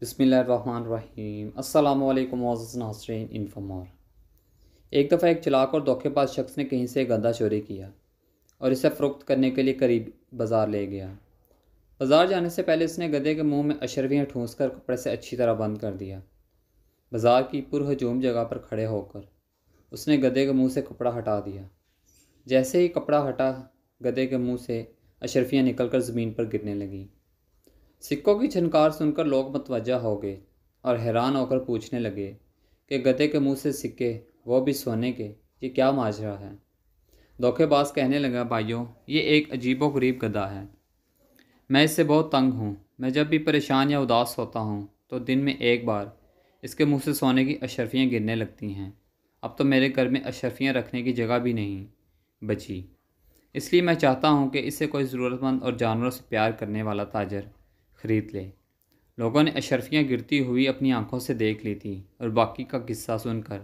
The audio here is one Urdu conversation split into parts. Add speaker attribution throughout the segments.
Speaker 1: بسم اللہ الرحمن الرحیم۔ السلام علیکم معزز ناظرین، انفمار۔ ایک دفعہ ایک چلاک اور دھوکے باز شخص نے کہیں سے گدھا چوری کیا اور اسے فروخت کرنے کے لیے قریب بازار لے گیا۔ بازار جانے سے پہلے اس نے گدھے کے منہ میں اشرفیاں ٹھونس کر کپڑے سے اچھی طرح بند کر دیا۔ بازار کی پرہجوم جگہ پر کھڑے ہو کر اس نے گدھے کے منہ سے کپڑا ہٹا دیا۔ جیسے ہی کپڑا ہٹا، گدھے کے منہ سے اشرفیاں نکل کر زمین پر گرنے لگیں۔ سکوں کی چھنکار سن کر لوگ متوجہ ہو گئے اور حیران ہو کر پوچھنے لگے کہ گدھے کے منہ سے سکے، وہ بھی سونے کے، یہ کیا ماجرا ہے؟ دھوکے باز کہنے لگا، بھائیوں، یہ ایک عجیب و غریب گدھا ہے۔ میں اس سے بہت تنگ ہوں۔ میں جب بھی پریشان یا اداس ہوتا ہوں تو دن میں ایک بار اس کے منہ سے سونے کی اشرفیاں گرنے لگتی ہیں۔ اب تو میرے گھر میں اشرفیاں رکھنے کی جگہ بھی نہیں بچی، اس لیے میں چاہتا ہوں کہ اسے کوئی ضرورت مند اور جانوروں سے پیار کرنے والا تاجر خرید لے۔ لوگوں نے اشرفیاں گرتی ہوئی اپنی آنکھوں سے دیکھ لی تھی اور باقی کا قصہ سن کر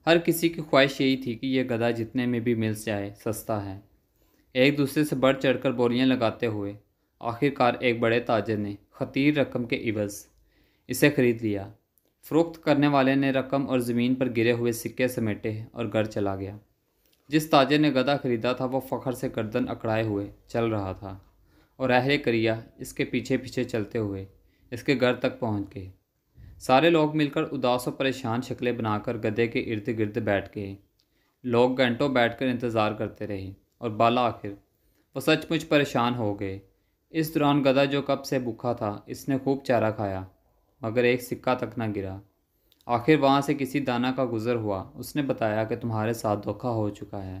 Speaker 1: ہر کسی کی خواہش یہی تھی کہ یہ گدھا جتنے میں بھی مل جائے سستا ہے۔ ایک دوسرے سے بڑھ چڑھ کر بولیاں لگاتے ہوئے آخر کار ایک بڑے تاجر نے خطیر رقم کے عوض اسے خرید لیا۔ فروخت کرنے والے نے رقم اور زمین پر گرے ہوئے سکے سمیٹے اور گھر چلا گیا۔ جس تاجر نے گدھا خریدا تھا وہ فخر سے گردن اکڑائے ہوئے چل رہا تھا اور اہل قریہ اس کے پیچھے پیچھے چلتے ہوئے اس کے گھر تک پہنچ گئے۔ سارے لوگ مل کر اداس و پریشان شکلیں بنا کر گدھے کے ارد گرد بیٹھ گئے۔ لوگ گھنٹوں بیٹھ کر انتظار کرتے رہے اور بالآخر وہ سچ مچ پریشان ہو گئے۔ اس دوران گدھا جو کب سے بھوکا تھا، اس نے خوب چارہ کھایا مگر ایک سکہ تک نہ گرا۔ آخر وہاں سے کسی دانا کا گزر ہوا، اس نے بتایا کہ تمہارے ساتھ دھوکہ ہو چکا ہے۔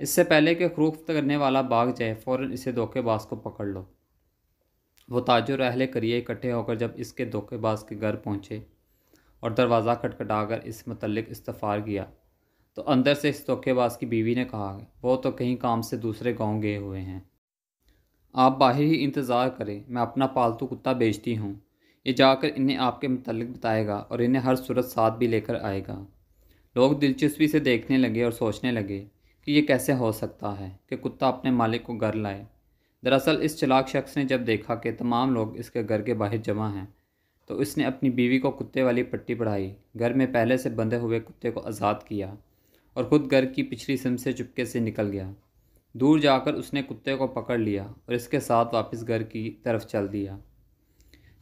Speaker 1: اس سے پہلے کہ فروخت کرنے والا بھاگ جائے، فوراً اسے دھوکے باز کو پکڑ لو۔ وہ تاجر اور اہل قریہ اکٹھے ہو کر جب اس کے دھوکے باز کے گھر پہنچے اور دروازہ کھٹکھٹا کر اس متعلق استفسار کیا تو اندر سے اس دھوکے باز کی بیوی نے کہا، وہ تو کہیں کام سے دوسرے گاؤں گئے ہوئے ہیں، آپ باہر ہی انتظار کریں، میں اپنا پالتو کتا بیچتی ہوں، یہ جا کر انہیں آپ کے متعلق بتائے گا اور انہیں ہر صورت ساتھ بھی لے کر آئے گا۔ لوگ دلچسپی سے دیکھنے لگے اور سوچنے لگے کہ یہ کیسے ہو سکتا ہے کہ کتا اپنے مالک کو گھر لائے۔ دراصل اس چلاک شخص نے جب دیکھا کہ تمام لوگ اس کے گھر کے باہر جمع ہیں تو اس نے اپنی بیوی کو کتے والی پٹی پڑھائی، گھر میں پہلے سے بندھے ہوئے کتے کو آزاد کیا اور خود گھر کی پچھلی سمت سے چپکے سے نکل گیا۔ دور جا کر اس نے کتے کو پکڑ لیا اور اس کے ساتھ واپس گھر کی طرف چل دیا۔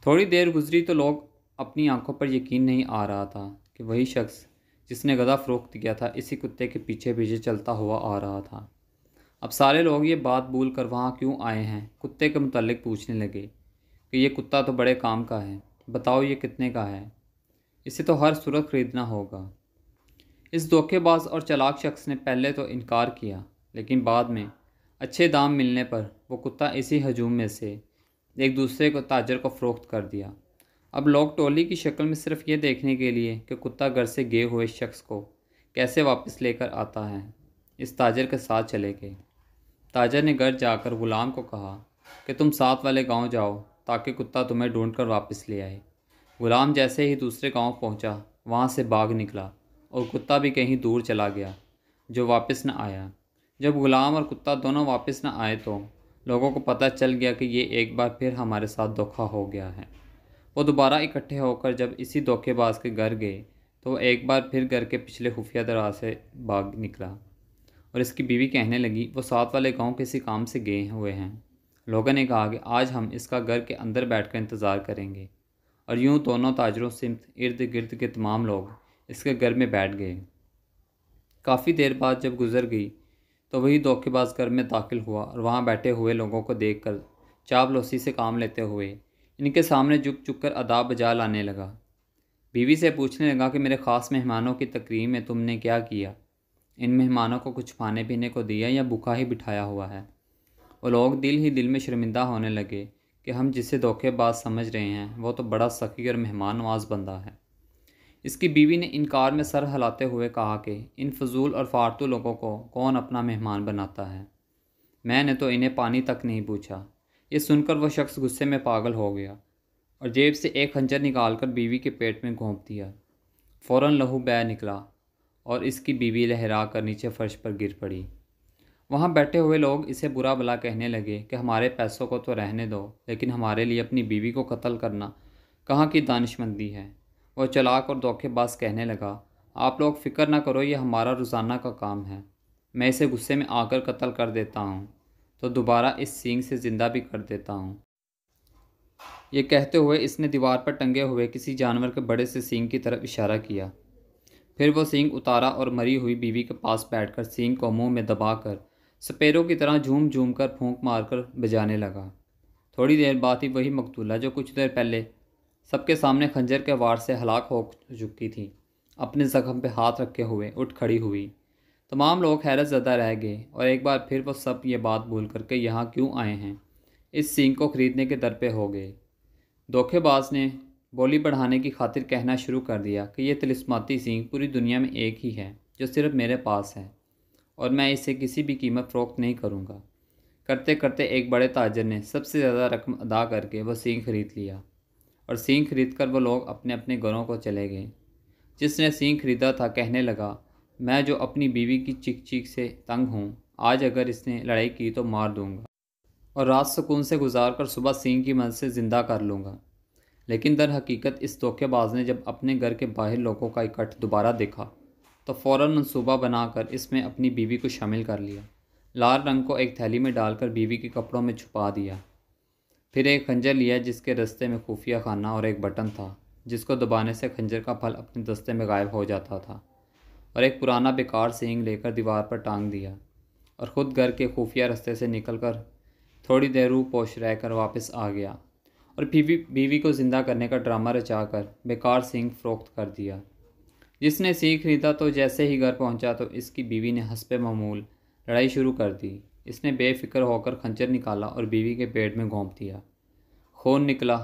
Speaker 1: تھوڑی دیر گزری تو لوگ اپنی آنکھوں پر یقین نہیں آ رہا تھا کہ وہی شخص جس نے گدھا فروخت کیا تھا اسی کتے کے پیچھے پیچھے چلتا ہوا آ رہا تھا۔ اب سارے لوگ یہ بات بھول کر وہاں کیوں آئے ہیں کتے کے متعلق پوچھنے لگے کہ یہ کتا تو بڑے کام کا ہے، بتاؤ یہ کتنے کا ہے، اسے تو ہر صورت خریدنا ہوگا۔ اس دھوکے باز اور چلاک شخص نے پہلے تو انکار کیا، لیکن بعد میں اچھے دام ملنے پر وہ کتا اسی ہجوم میں سے ایک دوسرے کو تاجر کو فروخت کر دیا۔ اب لوگ ٹولی کی شکل میں صرف یہ دیکھنے کے لیے کہ کتا گھر سے گئے ہوئے شخص کو کیسے واپس لے کر آتا ہے، اس تاجر کے ساتھ چلے گئے۔ تاجر نے گھر جا کر غلام کو کہا کہ تم ساتھ والے گاؤں جاؤ تاکہ کتا تمہیں ڈھونڈ کر واپس لے آئے۔ غلام جیسے ہی دوسرے گاؤں پہنچا وہاں سے بھاگ نکلا اور کتا بھی کہیں دور چلا گیا جو واپس نہ آیا۔ جب غلام اور کتا دونوں واپس نہ آئے تو لوگوں کو پتہ چل گیا کہ یہ ایک بار پھر ہمارے ساتھ دھوکہ ہو گیا ہے۔ وہ دوبارہ اکٹھے ہو کر جب اسی دھوکے باز کے گھر گئے تو وہ ایک بار پھر گھر کے پچھلے خفیہ دروازے سے بھاگ نکلا اور اس کی بیوی کہنے لگی، وہ ساتھ والے گاؤں کسی کام سے گئے ہوئے ہیں۔ لوگوں نے کہا کہ آج ہم اس کا گھر کے اندر بیٹھ کر انتظار کریں گے، اور یوں دونوں تاجروں سمت ارد گرد کے تمام لوگ اس کے گھر میں بیٹھ گئے۔ کافی دیر بعد جب گزر گئی تو وہی دھوکے باز گھر میں داخل ہوا اور وہاں بیٹھے ہوئے لوگوں کو دیکھ کر چاپلوسی سے کام لیتے ہوئے ان کے سامنے جھک جھک کر ادا بجا لانے لگا۔ بیوی سے پوچھنے لگا کہ میرے خاص مہمانوں کی تکریم میں تم نے کیا کیا؟ ان مہمانوں کو کچھ کھانے پینے کو دیا یا بھوکا ہی بٹھایا ہوا ہے؟ وہ لوگ دل ہی دل میں شرمندہ ہونے لگے کہ ہم جسے دھوکے باز سمجھ رہے ہیں وہ تو بڑا سخی اور مہمان نواز بندہ ہے۔ اس کی بیوی نے انکار میں سر ہلاتے ہوئے کہا کہ ان فضول اور فالتو لوگوں کو کون اپنا مہمان بناتا ہے؟ میں نے تو انہیں پانی تک نہیں پوچھا۔ یہ سن کر وہ شخص غصے میں پاگل ہو گیا اور جیب سے ایک خنجر نکال کر بیوی کے پیٹ میں گھونپ دیا۔ فوراً لہو بہہ نکلا اور اس کی بیوی لہرا کر نیچے فرش پر گر پڑی۔ وہاں بیٹھے ہوئے لوگ اسے برا بھلا کہنے لگے کہ ہمارے پیسوں کو تو رہنے دو، لیکن ہمارے لیے اپنی بیوی کو قتل کرنا کہاں کی دانشمندی ہے۔ وہ چلاک اور دھوکے باز کہنے لگا، آپ لوگ فکر نہ کرو، یہ ہمارا روزانہ کا کام ہے۔ میں اسے غصے میں آ کر قتل کر دیتا ہوں تو دوبارہ اس سینگ سے زندہ بھی کر دیتا ہوں۔ یہ کہتے ہوئے اس نے دیوار پر ٹنگے ہوئے کسی جانور کے بڑے سے سینگ کی طرف اشارہ کیا۔ پھر وہ سینگ اتارا اور مری ہوئی بیوی کے پاس بیٹھ کر سینگ کو منہ میں دبا کر سپیروں کی طرح جھوم جھوم کر پھونک مار کر بجانے لگا۔ تھوڑی دیر بعد ہی وہی مقتولہ جو کچھ دیر پہلے سب کے سامنے خنجر کے وار سے ہلاک ہو چکی تھی، اپنے زخم پہ ہاتھ رکھے ہوئے اٹھ کھڑی ہوئی۔ تمام لوگ حیرت زدہ رہ گئے اور ایک بار پھر وہ سب یہ بات بھول کر کے یہاں کیوں آئے ہیں اس سینگ کو خریدنے کے در پہ ہو گئے۔ دھوکے باز نے بولی بڑھانے کی خاطر کہنا شروع کر دیا کہ یہ طلسماتی سینگ پوری دنیا میں ایک ہی ہے جو صرف میرے پاس ہے، اور میں اسے کسی بھی قیمت فروخت نہیں کروں گا۔ کرتے کرتے ایک بڑے تاجر نے سب سے زیادہ رقم ادا کر کے وہ سینگ خرید لیا، اور سینگ خرید کر وہ لوگ اپنے اپنے گھروں کو چلے گئے۔ جس نے سینگ خریدا تھا کہنے لگا، میں جو اپنی بیوی کی چیخ چیخ سے تنگ ہوں، آج اگر اس نے لڑائی کی تو مار دوں گا، اور رات سکون سے گزار کر صبح سینگ کی مدد سے زندہ کر لوں گا۔ لیکن در حقیقت اس دھوکے باز نے جب اپنے گھر کے باہر لوگوں کا اکٹھ دوبارہ دیکھا تو فوراً منصوبہ بنا کر اس میں اپنی بیوی کو شامل کر لیا، لال رنگ کو ایک تھیلی میں ڈال کر بیوی کے کپڑوں میں چھپا دیا۔ پھر ایک خنجر لیا جس کے رستے میں خفیہ خانہ اور ایک بٹن تھا جس کو دبانے سے خنجر کا پھل اپنے دستے میں غائب ہو جاتا تھا، اور ایک پرانا بیکار سینگ لے کر دیوار پر ٹانگ دیا، اور خود گھر کے خفیہ رستے سے نکل کر تھوڑی دیر روح پوش رہ کر واپس آ گیا، اور بیوی کو زندہ کرنے کا ڈرامہ رچا کر بیکار سینگ فروخت کر دیا۔ جس نے سینگ خریدا تو جیسے ہی گھر پہنچا تو اس کی بیوی نے حسب معمول لڑائی شروع کر دی۔ اس نے بے فکر ہو کر خنجر نکالا اور بیوی کے پیٹ میں گھونپ دیا۔ خون نکلا،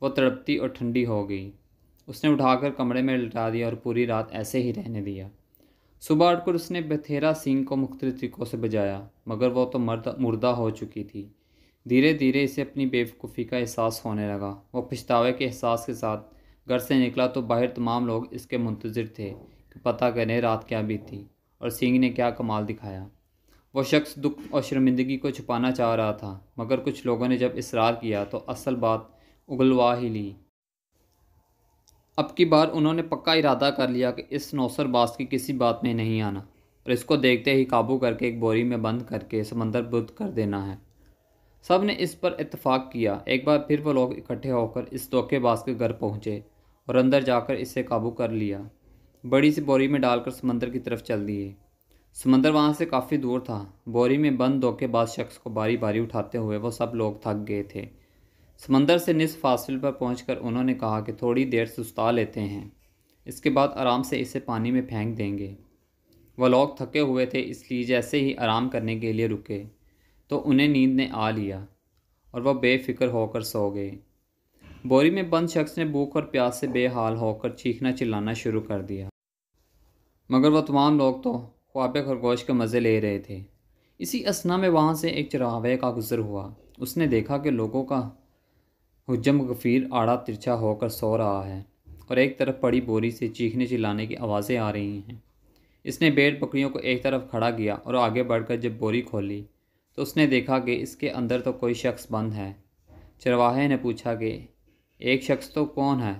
Speaker 1: وہ تڑپتی اور ٹھنڈی ہو گئی۔ اس نے اٹھا کر کمرے میں لٹا دیا اور پوری رات ایسے ہی رہنے دیا۔ صبح اٹھ کر اس نے بتھیرا سینگ کو مختلف طریقوں سے بجایا، مگر وہ تو مردہ ہو چکی تھی۔ دھیرے دھیرے اسے اپنی بے وقوفی کا احساس ہونے لگا۔ وہ پچھتاوے کے احساس کے ساتھ گھر سے نکلا تو باہر تمام لوگ اس کے منتظر تھے کہ پتہ کریں رات کیا بیتی اور سینگ نے کیا کمال دکھایا۔ وہ شخص دکھ اور شرمندگی کو چھپانا چاہ رہا تھا، مگر کچھ لوگوں نے جب اصرار کیا تو اصل بات اگلوا ہی لی۔ اب کی بار انہوں نے پکا ارادہ کر لیا کہ اس نوسر باز کی کسی بات میں نہیں آنا، اور اس کو دیکھتے ہی قابو کر کے ایک بوری میں بند کر کے سمندر بدھ کر دینا ہے۔ سب نے اس پر اتفاق کیا۔ ایک بار پھر وہ لوگ اکٹھے ہو کر اس دھوکے باز کے گھر پہنچے اور اندر جا کر اسے قابو کر لیا۔ بڑی سی بوری میں ڈال کر سمندر کی طرف چل دیے۔ سمندر وہاں سے کافی دور تھا۔ بوری میں بند دھوکے باز شخص کو باری باری اٹھاتے ہوئے وہ سب لوگ تھک گئے تھے۔ سمندر سے نصف فاصل پر پہنچ کر انہوں نے کہا کہ تھوڑی دیر سستا لیتے ہیں، اس کے بعد آرام سے اسے پانی میں پھینک دیں گے۔ وہ لوگ تھکے ہوئے تھے، اس لیے جیسے ہی آرام کرنے کے لیے رکے تو انہیں نیند نے آ لیا اور وہ بے فکر ہو کر سو گئے۔ بوری میں بند شخص نے بھوک اور پیاس سے بے حال ہو کر چیخنا چلانا شروع کر دیا، مگر وہ تمام لوگ تو خواب خرگوش کے مزے لے رہے تھے۔ اسی اثنا میں وہاں سے ایک چراغے کا گزر ہوا۔ اس نے دیکھا کہ لوگوں کا حجم غفیر آڑا ترچھا ہو کر سو رہا ہے اور ایک طرف پڑی بوری سے چیخنے چلانے کی آوازیں آ رہی ہیں۔ اس نے بھیڑ بکریوں کو ایک طرف کھڑا کیا اور آگے بڑھ کر جب بوری کھولی تو اس نے دیکھا کہ اس کے اندر تو کوئی شخص بند ہے۔ چرواہے نے پوچھا کہ ایک شخص تو کون ہے؟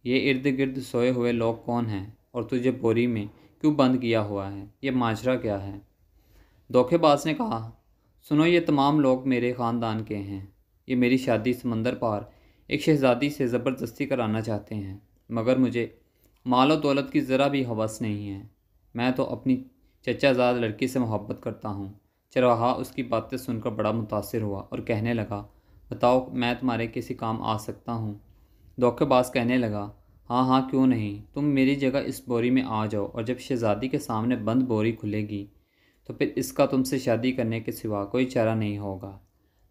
Speaker 1: یہ ارد گرد سوئے ہوئے لوگ کون ہیں اور تجھے بوری میں کیوں بند کیا ہوا ہے؟ یہ ماجرا کیا ہے؟ دھوکے باز نے کہا، سنو، یہ تمام لوگ میرے خاندان کے ہیں۔ یہ میری شادی سمندر پار ایک شہزادی سے زبردستی کرانا چاہتے ہیں، مگر مجھے مال و دولت کی ذرا بھی ہوس نہیں ہے۔ میں تو اپنی چچا زاد لڑکی سے محبت کرتا ہوں۔ چرواہا اس کی باتیں سن کر بڑا متاثر ہوا اور کہنے لگا، بتاؤ، میں تمہارے کسی کام آ سکتا ہوں؟ دھوکے باز کہنے لگا، ہاں ہاں، کیوں نہیں، تم میری جگہ اس بوری میں آ جاؤ اور جب شہزادی کے سامنے بند بوری کھلے گی تو پھر اس کا تم سے شادی کرنے کے سوا کوئی چارہ نہیں ہوگا۔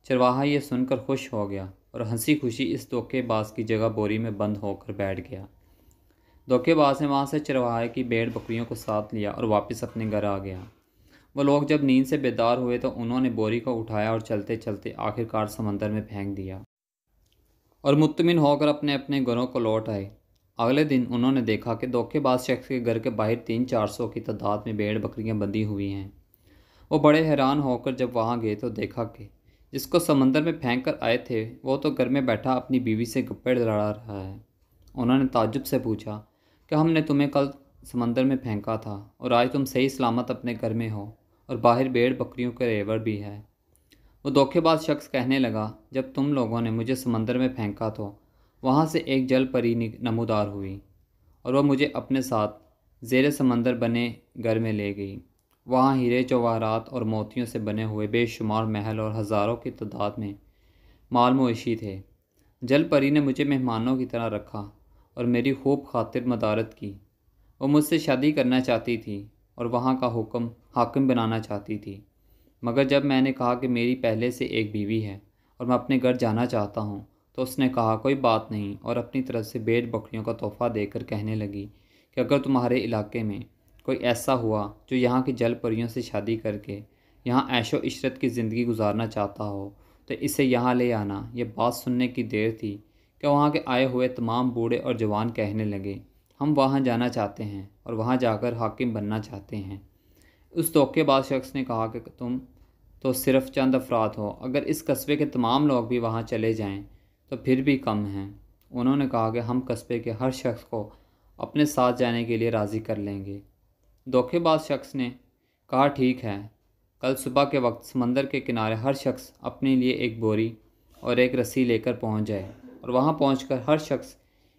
Speaker 1: چرواہا یہ سن کر خوش ہو گیا اور ہنسی خوشی اس دھوکے باز کی جگہ بوری میں بند ہو کر بیٹھ گیا۔ دھوکے باز نے وہاں سے چرواہے کی بھیڑ بکریوں کو ساتھ لیا اور واپس اپنے گھر آ گیا۔ وہ لوگ جب نیند سے بیدار ہوئے تو انہوں نے بوری کو اٹھایا اور چلتے چلتے آخرکار سمندر میں پھینک دیا اور مطمئن ہو کر اپنے اپنے گھروں کو لوٹ آئے۔ اگلے دن انہوں نے دیکھا کہ دھوکے باز شخص کے گھر کے باہر 300-400 کی تعداد میں بھیڑ بکریاں بندھی ہوئی ہیں۔ وہ بڑے حیران ہو کر جب وہاں گئے تو دیکھا کہ جس کو سمندر میں پھینک کر آئے تھے وہ تو گھر میں بیٹھا اپنی بیوی سے گپے لڑا رہا ہے۔ انہوں نے تعجب سے پوچھا کہ ہم نے تمہیں کل سمندر میں پھینکا تھا اور آج تم صحیح سلامت اپنے گھر میں ہو اور باہر بھیڑ بکریوں کے ریوڑ بھی ہے۔ وہ دھوکے باز شخص کہنے لگا، جب تم لوگوں نے مجھے سمندر میں پھینکا تو وہاں سے ایک جل پری نمودار ہوئی اور وہ مجھے اپنے ساتھ زیر سمندر بنے گھر میں لے گئی۔ وہاں ہیرے جواہرات اور موتیوں سے بنے ہوئے بے شمار محل اور ہزاروں کی تعداد میں مال مویشی تھے۔ جل پری نے مجھے مہمانوں کی طرح رکھا اور میری خوب خاطر مدارت کی۔ وہ مجھ سے شادی کرنا چاہتی تھی اور وہاں کا حاکم بنانا چاہتی تھی، مگر جب میں نے کہا کہ میری پہلے سے ایک بیوی ہے اور میں اپنے گھر جانا چاہتا ہوں تو اس نے کہا کوئی بات نہیں، اور اپنی طرف سے بھیڑ بکریوں کا تحفہ دے کر کہنے لگی کہ اگر تمہارے علاقے میں کوئی ایسا ہوا جو یہاں کی جل پریوں سے شادی کر کے یہاں عیش و عشرت کی زندگی گزارنا چاہتا ہو تو اسے یہاں لے آنا۔ یہ بات سننے کی دیر تھی کہ وہاں کے آئے ہوئے تمام بوڑھے اور جوان کہنے لگے ہم وہاں جانا چاہتے ہیں اور وہاں جا کر حاکم بننا چاہتے ہیں۔ اس دھوکے باز شخص نے کہا کہ تم تو صرف چند افراد ہو، اگر اس قصبے کے تمام لوگ بھی وہاں چلے جائیں تو پھر بھی کم ہیں۔ انہوں نے کہا کہ ہم قصبے کے ہر شخص کو اپنے ساتھ جانے کے لیے راضی کر لیں گے۔ دھوکے باز شخص نے کہا ٹھیک ہے، کل صبح کے وقت سمندر کے کنارے ہر شخص اپنے لیے ایک بوری اور ایک رسی لے کر پہنچ جائے اور وہاں پہنچ کر ہر شخص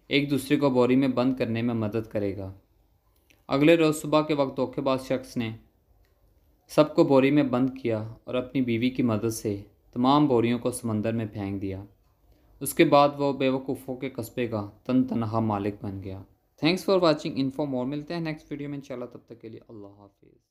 Speaker 1: ایک دوسرے کو بوری میں بند کرنے میں مدد کرے گا۔ اگلے روز صبح کے وقت دھوکے باز شخص نے سب کو بوری میں بند کیا اور اپنی بیوی کی مدد سے تمام بوریوں کو سمندر میں پھینک دیا۔ اس کے بعد وہ بیوقوفوں کے قصبے کا تنہا مالک بن گیا۔ تھینکس فار واچنگ انفو مور، ملتے ہیں نیکسٹ ویڈیو میں انشاءاللہ، تب تک کے لیے اللہ حافظ۔